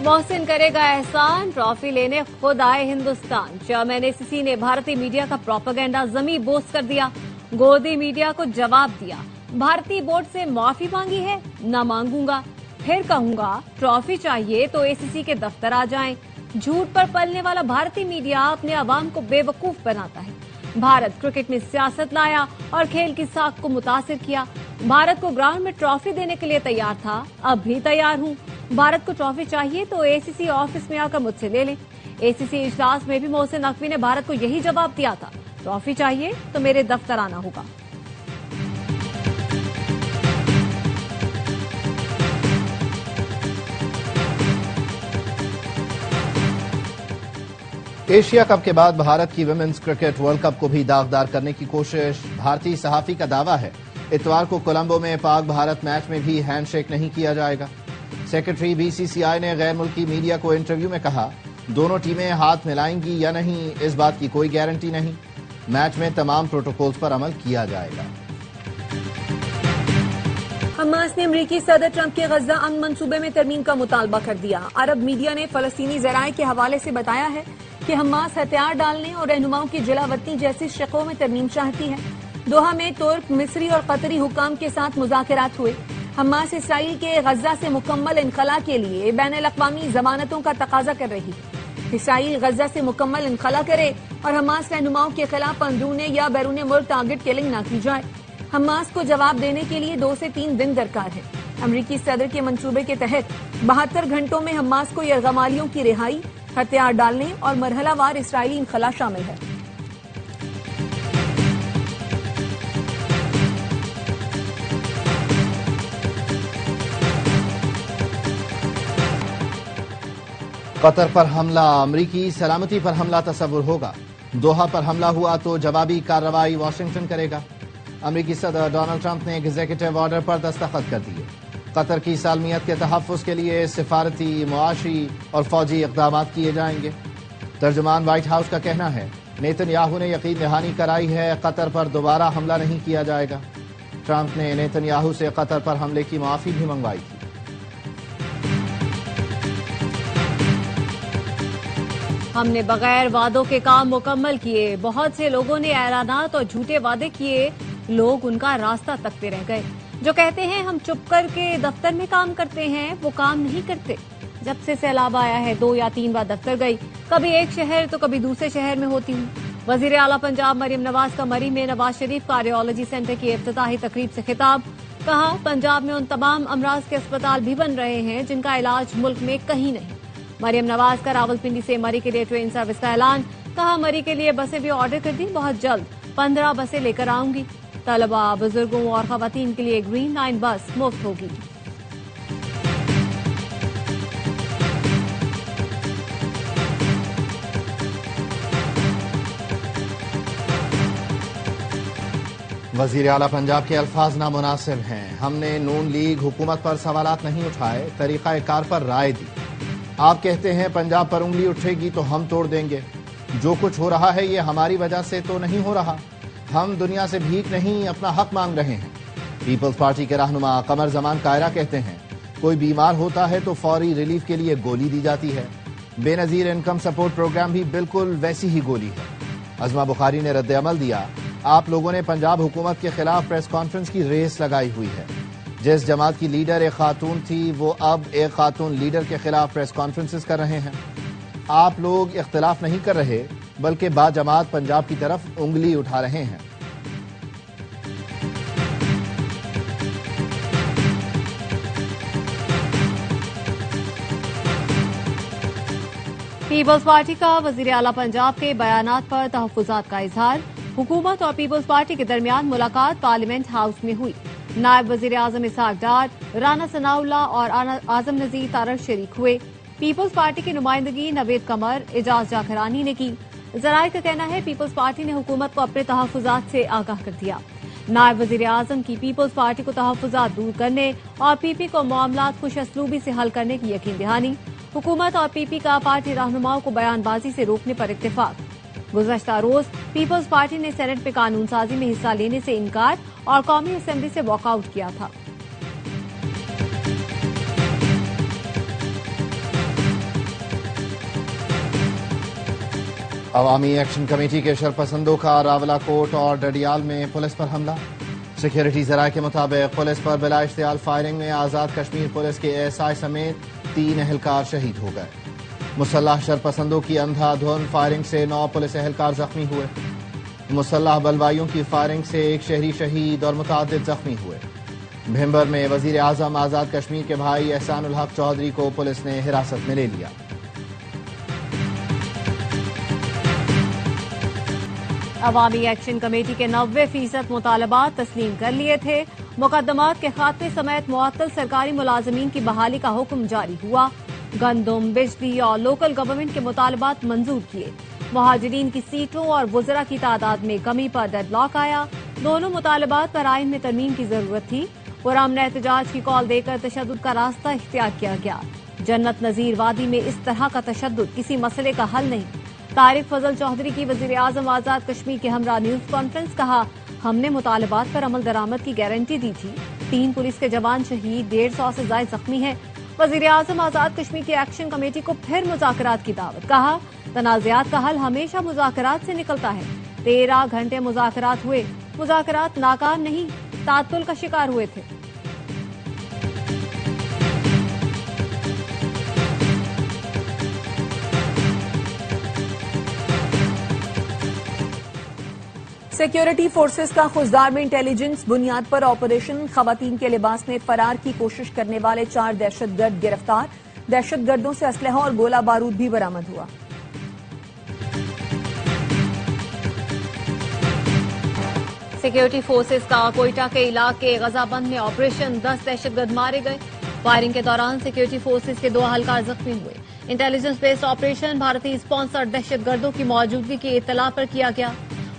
محسن کرے گا احسان، ٹرافی لینے خود آئے ہندوستان۔ چیئرمین ACC نے بھارتی میڈیا کا پروپیگنڈا زمیں بوس کر دیا، گودی میڈیا کو جواب دیا۔ بھارتی بورڈ سے معافی مانگی ہے، نہ مانگوں گا، پھر کہوں گا ٹرافی چاہیے تو ACC کے دفتر آ جائیں۔ جھوٹ پر پلنے والا بھارتی میڈیا اپنے عوام کو بے وقوف بناتا ہے۔ بھارت کرکٹ میں سیاست لایا اور کھیل کی ساکھ کو متاثر کیا۔ بھارت کو گراؤنڈ میں ٹرافی دینے کے لیے تیار تھا، اب بھی تیار ہوں۔ بھارت کو ٹرافی چاہیے تو ACC آفس میں آ کر مجھ سے لے لیں۔ ACC اجلاس میں بھی محسن نقوی نے بھارت کو یہی جواب دیا تھا، ٹرافی چاہیے تو میرے دفتر آنا ہوگا۔ ایشیا کپ کے بعد بھارت کی ویمنز کرکٹ ورلڈ کپ کو بھی داغدار کرنے کی کوشش۔ بھارتی صحافی کا دعویٰ ہے اتوار کو کولمبو میں پاک بھارت میچ میں بھی ہینڈ شیک نہیں کیا جائے گا۔ سیکرٹری BCCI نے غیر ملکی میڈیا کو انٹرویو میں کہا دونوں ٹیمیں ہاتھ ملائیں گی یا نہیں اس بات کی کوئی گارنٹی نہیں، میچ میں تمام پروٹوکولز پر عمل کیا جائے گا۔ حماس نے امریکی صدر ٹرمپ کے غزہ امن منصوبے میں ترمیم کا مطالبہ کر دیا۔ عرب میڈیا نے فلسطینی ذرائع کے حوالے سے بتایا ہے کہ حماس ہتھیار ڈالنے اور رہنماؤں کی جلا وطنی جیسی شقوں میں ترمیم چاہتی ہے۔ دوحہ میں ترک، مصری اور قطری حکام کے ساتھ مذاکرات ہوئے۔ حماس اسرائیل کے غزہ سے مکمل انخلاء کے لیے بین الاقوامی ضمانتوں کا تقاضا کر رہی ہے۔ اسرائیل غزہ سے مکمل انخلاء کرے اور حماس رہنماؤں کے خلاف اندرون یا بیرون ملک ٹارگٹ کلنگ نہ کی جائے۔ حماس کو جواب دینے کے لیے 2 سے 3 دن درکار ہے۔ امریکی صدر کے منصوبے کے تحت 72 گھنٹوں میں حماس کو یرغمالیوں کی رہائی، ہتھیار ڈالنے اور مرحلہ وار اسرائیلی انخلاء شامل ہے۔ قطر پر حملہ، امریکی سلامتی پر حملہ تصور ہوگا۔ دوحہ پر حملہ ہوا تو جوابی کارروائی واشنگٹن کرے گا۔ امریکی صدر ڈونلڈ ٹرمپ نے ایگزیکٹو آرڈر پر دستخط کر دیے۔ قطر کی سالمیت کے تحفظ کے لیے سفارتی، معاشی اور فوجی اقدامات کیے جائیں گے۔ ترجمان وائٹ ہاؤس کا کہنا ہے نیتن یاہو نے یقین دہانی کرائی ہے قطر پر دوبارہ حملہ نہیں کیا جائے گا۔ ٹرمپ نے نیتن یاہو سے قطر پر حملے کی معافی بھی منگوائی تھی۔ ہم نے بغیر وعدوں کے کام مکمل کیے، بہت سے لوگوں نے اعلانات اور جھوٹے وعدے کیے، لوگ ان کا راستہ تکتے رہ گئے۔ جو کہتے ہیں ہم چپ کر کے دفتر میں کام کرتے ہیں، وہ کام نہیں کرتے۔ جب سے سیلاب آیا ہے 2 یا 3 بار دفتر گئی، کبھی ایک شہر تو کبھی دوسرے شہر میں ہوتی ہوں۔ وزیر اعلیٰ پنجاب مریم نواز کا مری میں نواز شریف کارڈیالوجی سینٹر کی افتتاحی تقریب سے خطاب، کہا پنجاب میں ان تمام امراض کے اسپتال بھی بن رہے ہیں جن کا علاج ملک میں کہیں نہیں۔ مریم نواز کا راولپنڈی سے مری کے لیے ٹرین سروس کا اعلان، کہا مری کے لیے بسیں بھی آرڈر کر دی، بہت جلد 15 بسیں لے کر آؤں گی۔ طلباء، بزرگوں اور خواتین کے لیے گرین لائن بس مفت ہوگی۔ وزیر اعلیٰ پنجاب کے الفاظ نامناسب ہیں۔ ہم نے نون لیگ حکومت پر سوالات نہیں اٹھائے، طریقہ کار پر رائے دی۔ آپ کہتے ہیں پنجاب پر انگلی اٹھے گی تو ہم توڑ دیں گے۔ جو کچھ ہو رہا ہے یہ ہماری وجہ سے تو نہیں ہو رہا۔ ہم دنیا سے بھیک نہیں اپنا حق مانگ رہے ہیں۔ پیپلز پارٹی کے رہنما قمر زمان کائرہ کہتے ہیں کوئی بیمار ہوتا ہے تو فوری ریلیف کے لیے گولی دی جاتی ہے۔ بے نظیر انکم سپورٹ پروگرام بھی بالکل ویسی ہی گولی ہے۔ عظمہ بخاری نے رد عمل دیا، آپ لوگوں نے پنجاب حکومت کے خلاف پریس کانفرنس کی ریس لگائی ہوئی ہے۔ جس جماعت کی لیڈر ایک خاتون تھی وہ اب ایک خاتون لیڈر کے خلاف پریس کانفرنسز کر رہے ہیں۔ آپ لوگ اختلاف نہیں کر رہے بلکہ با جماعت پنجاب کی طرف انگلی اٹھا رہے ہیں۔ پیپلز پارٹی کا وزیر اعلیٰ پنجاب کے بیانات پر تحفظات کا اظہار، حکومت اور پیپلز پارٹی کے درمیان ملاقات پارلیمنٹ ہاؤس میں ہوئی۔ نائب وزیر اعظم اسحاق ڈار، رانا ثناء اللہ اور اعظم نذیر تارڑ شریک ہوئے۔ پیپلز پارٹی کی نمائندگی نوید قمر، اعجاز جاکرانی نے کی۔ ذرائع کا کہنا ہے پیپلز پارٹی نے حکومت کو اپنے تحفظات سے آگاہ کر دیا۔ نائب وزیر اعظم کی پیپلز پارٹی کو تحفظات دور کرنے اور پی پی کو معاملات خوش اسلوبی سے حل کرنے کی یقین دہانی، حکومت اور پی پی کا پارٹی رہنماؤں کو بیان بازی سے روکنے پر اتفاق۔ گزشتہ روز پیپلز پارٹی نے سینٹ میں قانون سازی میں حصہ لینے سے انکار اور قومی اسمبلی سے واک آؤٹ کیا تھا۔ عوامی ایکشن کمیٹی کے شرپسندوں کا راولہ کوٹ اور ڈڈیال میں پولیس پر حملہ. سیکیورٹی ذرائع کے مطابق پولیس پر بلا اشتعال فائرنگ میں آزاد کشمیر پولیس کے ASI سمیت 3 اہلکار شہید ہو گئے. مسلح شرپسندوں کی اندھا دھند فائرنگ سے 9 پولیس اہلکار زخمی ہوئے. مسلح بلوائیوں کی فائرنگ سے 1 شہری شہید اور متعدد زخمی ہوئے. بھمبر میں وزیر اعظم آزاد کشمیر کے بھائی احسان الحق چودھری کو پولیس نے حراست میں لے لیا. عوامی ایکشن کمیٹی کے 90% مطالبات تسلیم کر لیے تھے. مقدمات کے خاتمے سمیت معطل سرکاری ملازمین کی بحالی کا حکم جاری ہوا. گندم، بجلی اور لوکل گورنمنٹ کے مطالبات منظور کیے. مہاجرین کی سیٹوں اور وزراء کی تعداد میں کمی پر ڈیڈ لاک آیا. دونوں مطالبات پر آئین میں ترمیم کی ضرورت تھی. پرامن احتجاج کی کال دے کر تشدد کا راستہ اختیار کیا گیا. جنت نظیر وادی میں اس طرح کا تشدد کسی مسئلے کا حل نہیں. طارق فضل چودھری کی وزیر اعظم آزاد کشمیر کے ہمراہ نیوز کانفرنس. کہا ہم نے مطالبات پر عمل درآمد کی گارنٹی دی تھی. 3 پولیس کے جوان شہید، 150 سے زائد زخمی ہیں. وزیر اعظم آزاد کشمیر کی ایکشن کمیٹی کو پھر مذاکرات کی دعوت. کہا تنازعات کا حل ہمیشہ مذاکرات سے نکلتا ہے. 13 گھنٹے مذاکرات ہوئے، مذاکرات ناکام نہیں، تعطل کا شکار ہوئے تھے. سیکیورٹی فورسز کا خوزدار میں انٹیلیجنس بنیاد پر آپریشن. خواتین کے لباس میں فرار کی کوشش کرنے والے 4 دہشت گرد گرفتار. دہشت گردوں سے اسلحہ اور گولہ بارود بھی برآمد ہوا. سیکیورٹی فورسز کا کوئٹہ کے علاقے غزہ بند میں آپریشن. 10 دہشت گرد مارے گئے. فائرنگ کے دوران سیکیورٹی فورسز کے 2 اہلکار زخمی ہوئے. انٹیلیجنس بیسڈ آپریشن بھارتی اسپانسرڈ دہشت گردوں کی موجودگی کی اطلاع پر کیا گیا.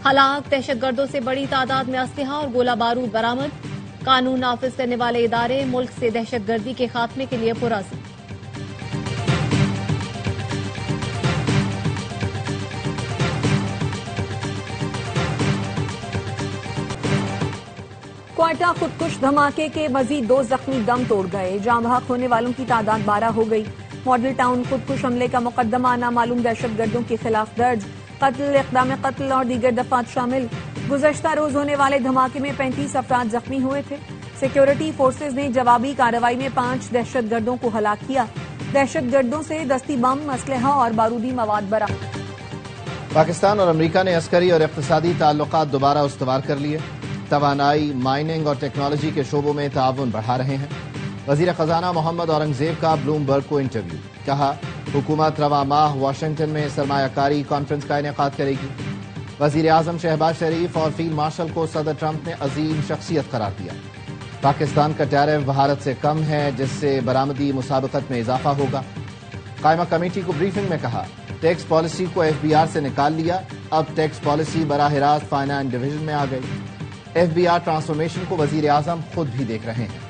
ہلاک دہشت گردوں سے بڑی تعداد میں اسلحہ اور گولہ بارود برآمد. قانون نافذ کرنے والے ادارے ملک سے دہشت گردی کے خاتمے کے لیے پرعزم. کوئٹہ خودکش دھماکے کے مزید 2 زخمی دم توڑ گئے. جاں بحق ہونے والوں کی تعداد 12 ہو گئی. ماڈل ٹاؤن خودکش حملے کا مقدمہ نامعلوم دہشت گردوں کے خلاف درج. قتل، اقدام قتل اور دیگر دفعات شامل. گزشتہ روز ہونے والے دھماکے میں 35 افراد زخمی ہوئے تھے. سیکیورٹی فورسز نے جوابی کارروائی میں 5 دہشت گردوں کو ہلاک کیا. دہشت گردوں سے دستی بم، اسلحہ اور بارودی مواد برآمد. پاکستان اور امریکہ نے عسکری اور اقتصادی تعلقات دوبارہ استوار کر لیے. توانائی، مائننگ اور ٹیکنالوجی کے شعبوں میں تعاون بڑھا رہے ہیں. وزیر خزانہ محمد اورنگزیب کا بلومبرگ کو انٹرویو. کہا حکومت رواں ماہ واشنگٹن میں سرمایہ کاری کانفرنس کا انعقاد کرے گی. وزیر اعظم شہباز شریف اور فیلڈ مارشل کو صدر ٹرمپ نے عظیم شخصیت قرار دیا. پاکستان کا ٹیرف بھارت سے کم ہے جس سے برآمدی مسابقت میں اضافہ ہوگا. قائمہ کمیٹی کو بریفنگ میں کہا ٹیکس پالیسی کو FBR سے نکال لیا. اب ٹیکس پالیسی براہ راست فائنانس ڈویژن میں آ گئی. FBR ٹرانسفارمیشن کو وزیر اعظم خود بھی دیکھ رہے ہیں.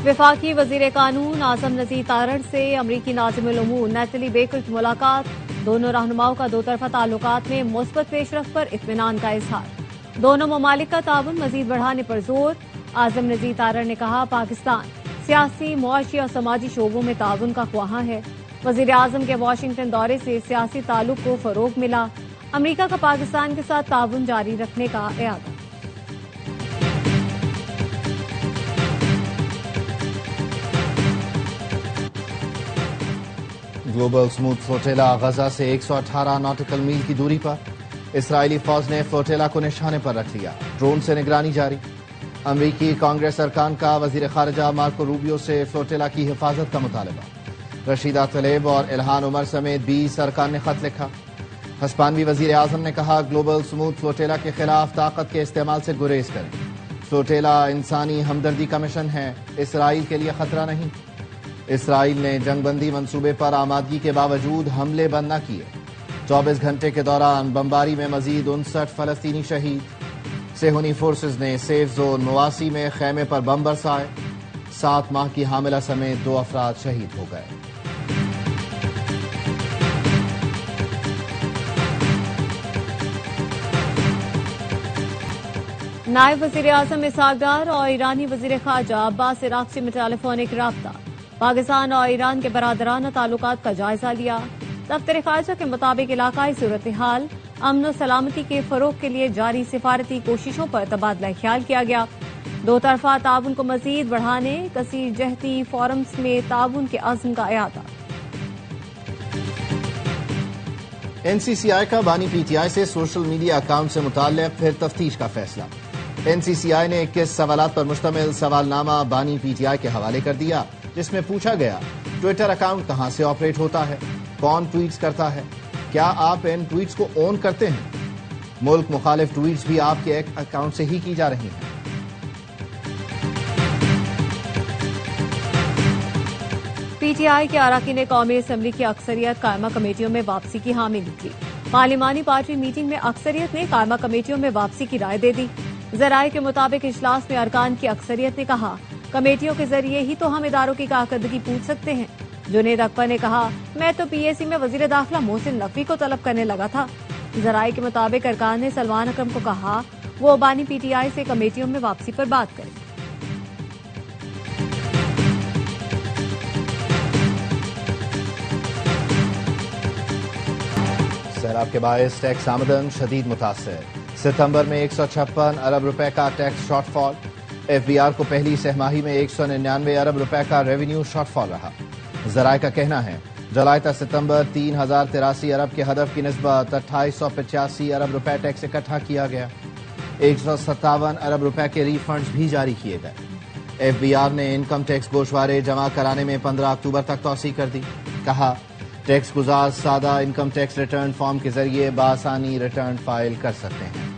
وفاقی وزیر قانون اعظم نذیر تارڑ سے امریکی ناظم الامور نیتلی بیکر کی ملاقات. دونوں رہنماؤں کا 2 طرفہ تعلقات میں مثبت پیش رفت پر اطمینان کا اظہار. دونوں ممالک کا تعاون مزید بڑھانے پر زور. اعظم نذیر تارڑ نے کہا پاکستان سیاسی، معاشی اور سماجی شعبوں میں تعاون کا خواہاں ہے. وزیر اعظم کے واشنگٹن دورے سے سیاسی تعلق کو فروغ ملا. امریکہ کا پاکستان کے ساتھ تعاون جاری رکھنے کا اعادہ. گلوبل سموتھ فلوٹیلا غزہ سے 118 ناٹیکل میل کی دوری پر. اسرائیلی فوج نے فلوٹیلا کو نشانے پر رکھ لیا. ڈرون سے نگرانی جاری. امریکی کانگریس ارکان کا وزیر خارجہ مارکو روبیو سے فلوٹیلا کی حفاظت کا مطالبہ. رشیدہ طلیب اور الہان عمر سمیت 20 ارکان نے خط لکھا. ہسپانوی وزیر اعظم نے کہا گلوبل سموتھ فلوٹیلا کے خلاف طاقت کے استعمال سے گریز کریں. فلوٹیلا انسانی ہمدردی کا مشن ہے، اسرائیل کے لیے خطرہ نہیں. اسرائیل نے جنگ بندی منصوبے پر آمادگی کے باوجود حملے بند نہ کیے. 24 گھنٹے کے دوران بمباری میں مزید 59 فلسطینی شہید. صہیونی فورسز نے سیف زون 89 میں خیمے پر بم برسائے. 7 ماہ کی حاملہ سمیت 2 افراد شہید ہو گئے. نائب وزیر اعظم اسحاق ڈار اور ایرانی وزیر خارجہ عباس عراقچی میں ٹیلی فونک رابطہ، پاکستان اور ایران کے برادرانہ تعلقات کا جائزہ لیا۔ دفتر خارجہ کے مطابق علاقائی صورتحال، امن و سلامتی کے فروغ کے لیے جاری سفارتی کوششوں پر تبادلہ خیال کیا گیا۔ دو طرفہ تعاون کو مزید بڑھانے، کثیر جہتی فورمز میں تعاون کے عزم کا اعادہ۔ این سی سی آئی کا بانی پی ٹی آئی سے سوشل میڈیا اکاؤنٹ سے متعلق پھر تفتیش کا فیصلہ۔ این سی سی آئی نے 21 سوالات پر مشتمل سوال نامہ بانی پی ٹی آئی کے حوالے کر دیا، جس میں پوچھا گیا ٹویٹر اکاؤنٹ کہاں سے آپریٹ ہوتا ہے، کون ٹویٹس کرتا ہے، کیا آپ ان ٹویٹس کو اون کرتے ہیں، ملک مخالف ٹویٹس بھی آپ کے اکاؤنٹ سے ہی کی جا رہی ہیں۔ پی ٹی آئی کے اراکین قومی اسمبلی کی اکثریت قائمہ کمیٹیوں میں واپسی کی حامی نکلی۔ پارلیمانی پارٹی میٹنگ میں اکثریت نے قائمہ کمیٹیوں میں واپسی کی رائے دے دی۔ ذرائع کے مطابق اجلاس میں ارکان کی اکثریت نے کہا کمیٹیوں کے ذریعے ہی تو ہم اداروں کی کارکردگی پوچھ سکتے ہیں۔ جنید اکبر نے کہا میں تو پی اے سی میں وزیر داخلہ محسن نقوی کو طلب کرنے لگا تھا۔ ذرائع کے مطابق ارکان نے سلمان اکرم کو کہا وہ بانی پی ٹی آئی سے کمیٹیوں میں واپسی پر بات کریں۔ سیلاب کے باعث ٹیکس آمدن شدید متاثر، ستمبر میں 156 ارب روپے کا tax shortfall, F B R کو پہلی سہ ماہی میں 199 ارب روپے کا ریونیو شارٹ فال رہا۔ ذرائع کا کہنا ہے جولائی تا ستمبر 3083 ارب کے ہدف کی نسبت 2885 ارب روپے ٹیکس اکٹھا کیا گیا، 157 ارب روپے کے ری فنڈز بھی جاری کیے گئے۔ ایف بی آر نے انکم ٹیکس گوشوارے جمع کرانے میں 15 اکتوبر تک توسیع کر دی، کہا ٹیکس گزار سادہ انکم ٹیکس ریٹرن فارم کے ذریعے بآسانی ریٹرن فائل کر سکتے ہیں۔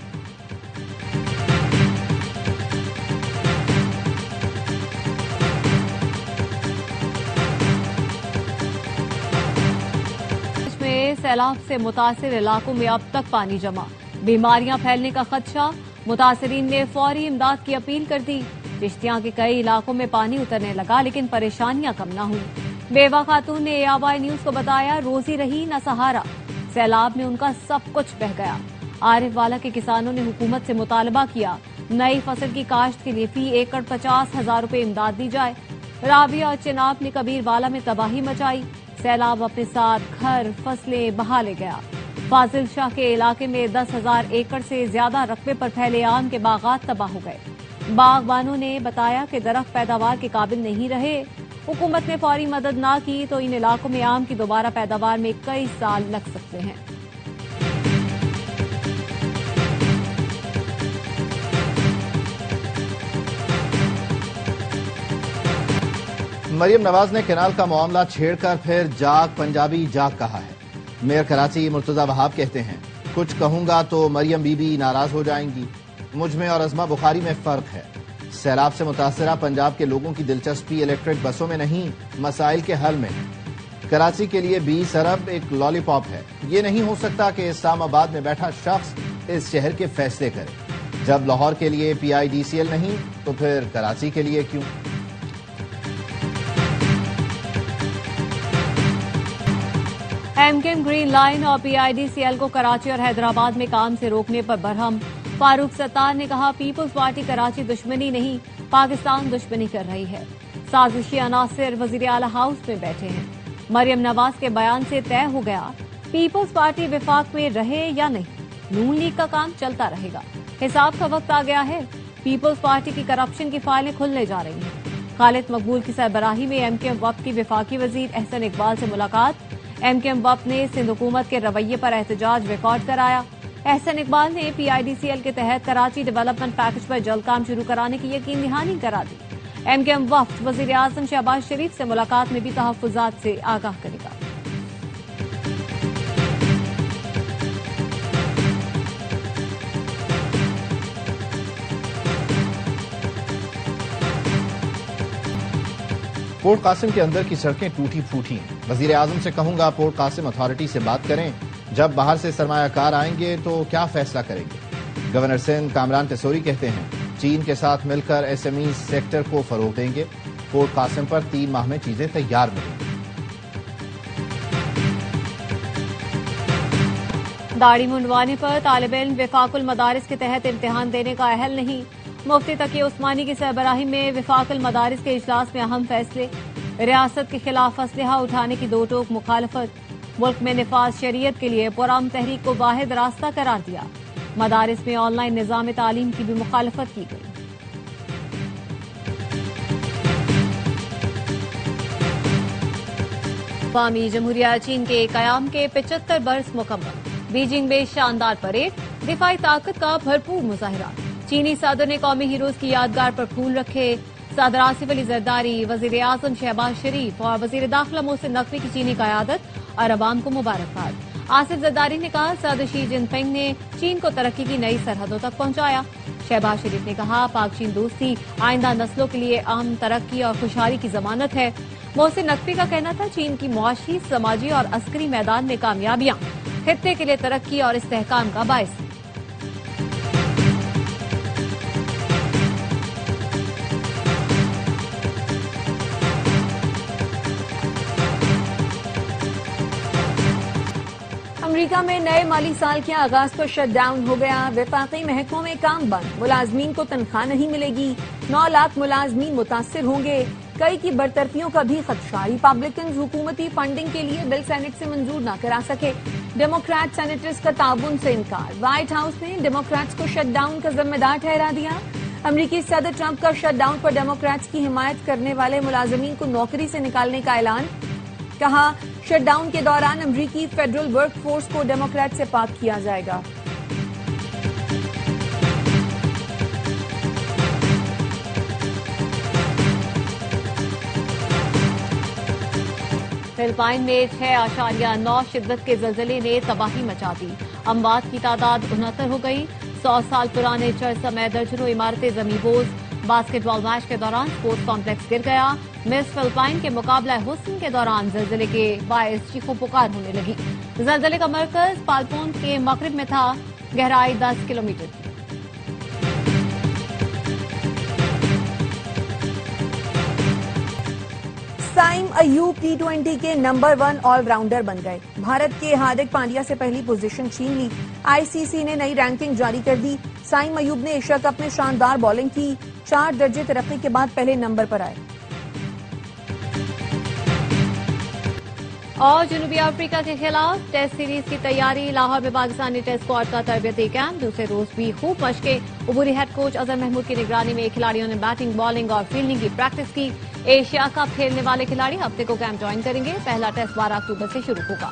سیلاب سے متاثر علاقوں میں اب تک پانی جمع، بیماریاں پھیلنے کا خدشہ، متاثرین نے فوری امداد کی اپیل کر دی۔ چشتیاں کے کئی علاقوں میں پانی اترنے لگا لیکن پریشانیاں کم نہ ہوئیں۔ بیوہ خاتون نے آوائی نیوز کو بتایا روزی رہی نہ سہارا، سیلاب میں ان کا سب کچھ بہہ گیا۔ عارف والا کے کسانوں نے حکومت سے مطالبہ کیا نئی فصل کی کاشت کے لیے فی ایکڑ 50,000 روپے امداد دی جائے۔ رابعہ اور چناب نے کبیر والا میں تباہی مچائی، سیلاب اپنے ساتھ گھر فصلیں بہا لے گیا۔ فاضل شاہ کے علاقے میں 10,000 ایکڑ سے زیادہ رقبے پر پھیلے آم کے باغات تباہ ہو گئے۔ باغبانوں نے بتایا کہ درخت پیداوار کے قابل نہیں رہے، حکومت نے فوری مدد نہ کی تو ان علاقوں میں آم کی دوبارہ پیداوار میں کئی سال لگ سکتے ہیں۔ مریم نواز نے کینال کا معاملہ چھیڑ کر پھر جاگ پنجابی جاگ کہا ہے۔ میئر کراچی مرتضی وہاب کہتے ہیں کچھ کہوں گا تو مریم بی بی ناراض ہو جائیں گی، مجھ میں اور ازما بخاری میں فرق ہے۔ سیلاب سے متاثرہ پنجاب کے لوگوں کی دلچسپی الیکٹرک بسوں میں نہیں، مسائل کے حل میں ہے۔ کراچی کے لیے 20 ارب ایک لالی پاپ ہے، یہ نہیں ہو سکتا کہ اسلام آباد میں بیٹھا شخص اس شہر کے فیصلے کرے۔ جب لاہور کے لیے پی آئی ڈی سی ایل نہیں تو پھر کراچی کے لیے کیوں؟ M Q M green line اور P I D C L کو کراچی اور حیدرآباد میں کام سے روکنے پر برہم۔ فاروق ستار نے کہا پیپلز پارٹی کراچی دشمنی نہیں، پاکستان دشمنی کر رہی ہے۔ سازشی عناصر وزیر اعلی ہاؤس میں بیٹھے ہیں۔ مریم نواز کے بیان سے طے ہو گیا پیپلز پارٹی وفاق میں رہے یا نہیں، نون لیگ کا کام چلتا رہے گا۔ حساب کا وقت آ گیا ہے، پیپلز پارٹی کی کرپشن کی فائلیں کھلنے جا رہی ہیں۔ خالد مقبول کی سربراہی میں ایم کیو ایم وفد کی وفاقی وزیر احسن اقبال سے ملاقات، ایم کیو ایم وفد نے سندھ حکومت کے رویے پر احتجاج ریکارڈ کرایا۔ احسن اقبال نے پی آئی ڈی سی ایل کے تحت کراچی ڈیولپمنٹ پیکج پر جلد کام شروع کرانے کی یقین دہانی کرا دی۔ ایم کیو ایم وفد وزیر اعظم شہباز شریف سے ملاقات میں بھی تحفظات سے آگاہ کرے گا۔ پورٹ قاسم کے اندر کی سڑکیں ٹوٹی پھوٹی ہیں، وزیر اعظم سے کہوں گا پورٹ قاسم اتھارٹی سے بات کریں، جب باہر سے سرمایہ کار آئیں گے تو کیا فیصلہ کریں گے۔ گورنر سندھ کامران تیسوری کہتے ہیں چین کے ساتھ مل کر ایس ایم ای سیکٹر کو فروغ دیں گے، پورٹ قاسم پر 3 ماہ میں چیزیں تیار ملیں گی۔ داڑھی منڈوانے پر طالب علم وفاق المدارس کے تحت امتحان دینے کا اہل نہیں، مفتی تقی عثمانی کی سربراہی میں وفاق المدارس کے اجلاس میں اہم فیصلے، ریاست کے خلاف اسلحہ اٹھانے کی دو ٹوک مخالفت، ملک میں نفاذ شریعت کے لیے پرامن تحریک کو واحد راستہ قرار دیا، مدارس میں آن لائن نظام تعلیم کی بھی مخالفت کی گئی۔ عوامی جمہوریہ چین کے قیام کے 75 برس مکمل، بیجنگ میں شاندار پریڈ، دفاعی طاقت کا بھرپور مظاہرہ، چینی صدر نے قومی ہیروز کی یادگار پر پھول رکھے، صدر آصف علی زرداری، وزیر اعظم شہباز شریف اور وزیر داخلہ محسن نقوی کی چینی قیادت اور عوام کو مبارکباد۔ آصف زرداری نے کہا صدر شی جن پنگ نے چین کو ترقی کی نئی سرحدوں تک پہنچایا۔ شہباز شریف نے کہا پاک چین دوستی آئندہ نسلوں کے لیے اہم ترقی اور خوشحالی کی ضمانت ہے۔ محسن نقوی کا کہنا تھا چین کی معاشی، سماجی اور عسکری میدان میں کامیابیاں خطے کے لیے ترقی اور استحکام کا باعث ہیں۔ امریکہ میں نئے مالی سال کے آغاز پر شٹ ڈاؤن ہو گیا، وفاقی محکموں میں کام بند، ملازمین کو تنخواہ نہیں ملے گی، 9 لاکھ ملازمین متاثر ہوں گے، کئی کی برطرفیوں کا بھی خدشہ، ریپبلکنز حکومتی فنڈنگ کے لیے بل سینٹ سے منظور نہ کرا سکے، ڈیموکریٹ سینیٹرز کا تعاون سے انکار، وائٹ ہاؤس نے ڈیموکریٹس کو شٹ ڈاؤن کا ذمہ دار ٹھہرا دیا، امریکی صدر ٹرمپ کا شٹ ڈاؤن پر ڈیموکریٹس کی حمایت کرنے والے ملازمین کو نوکری سے نکالنے کا اعلان، کہا شٹ ڈاؤن کے دوران امریکی فیڈرل ورک فورس کو ڈیموکریٹ سے پاک کیا جائے گا۔ فلپائن میں 6.9 شدت کے زلزلے نے تباہی مچا دی، اموات کی تعداد 69 ہو گئی، 100 سال پرانے چرچ سمیت درجنوں عمارتیں زمیں بوز، باسکٹ بال میچ کے دوران اسپورٹس کمپلیکس گر گیا، مس فلپائن کے مقابلہ حسن کے دوران زلزلے کے باعث چیخو پکار ہونے لگی، زلزلے کا مرکز پالپون کے مغرب میں تھا، گہرائی 10 کلومیٹر تھی۔ سائم ایوب T20 کے نمبر 1 آل راؤنڈر بن گئے، بھارت کے ہاردک پانڈیا سے پہلی پوزیشن چھین لی، آئی سی سی نے نئی رینکنگ جاری کر دی، سائم ایوب نے ایشیا کپ میں شاندار بولنگ کی، 4 درجے ترقی کے بعد پہلے نمبر پر آئے۔ اور جنوبی افریقہ کے خلاف ٹیسٹ سیریز کی تیاری، لاہور میں پاکستانی ٹیسٹ اسکواڈ کا تربیتی کیمپ، دوسرے روز بھی خوب مشقیں، عبوری ہیڈ کوچ اظہر محمود کی نگرانی میں کھلاڑیوں نے بیٹنگ، بالنگ اور فیلڈنگ کی پریکٹس کی، ایشیا کپ کھیلنے والے کھلاڑی ہفتے کو کیمپ جوائن کریں گے، پہلا ٹیسٹ 12 اکتوبر سے شروع ہوگا۔